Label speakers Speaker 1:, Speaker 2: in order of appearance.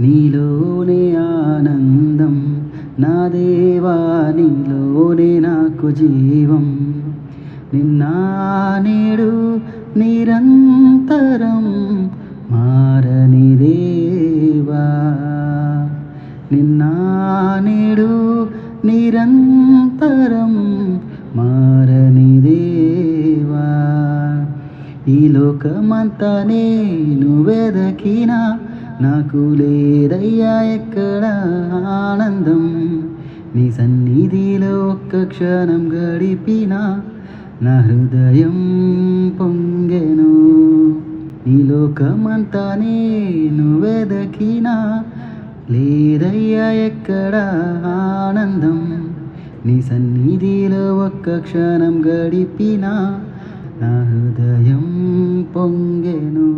Speaker 1: నీలోనే ఆనందం నా దేవా, నీలోనే నాకు జీవం. నిన్న నేడు నిరంతరం మారని దేవా, నిన్న నేడు నిరంతరం మారని దేవా. ఈ లోకమంతా నేను వెదకినా నాకు లేదయ్యా ఎక్కడ ఆనందం. నీ సన్నిధిలో ఒక్క క్షణం గడిపినా నా హృదయం పొంగెను. ఈ లోకమంతా నేను వెదకినా లేదయ్యా ఎక్కడ ఆనందం. నీ సన్నిధిలో ఒక్క క్షణం గడిపినా నా హృదయం పొంగెను.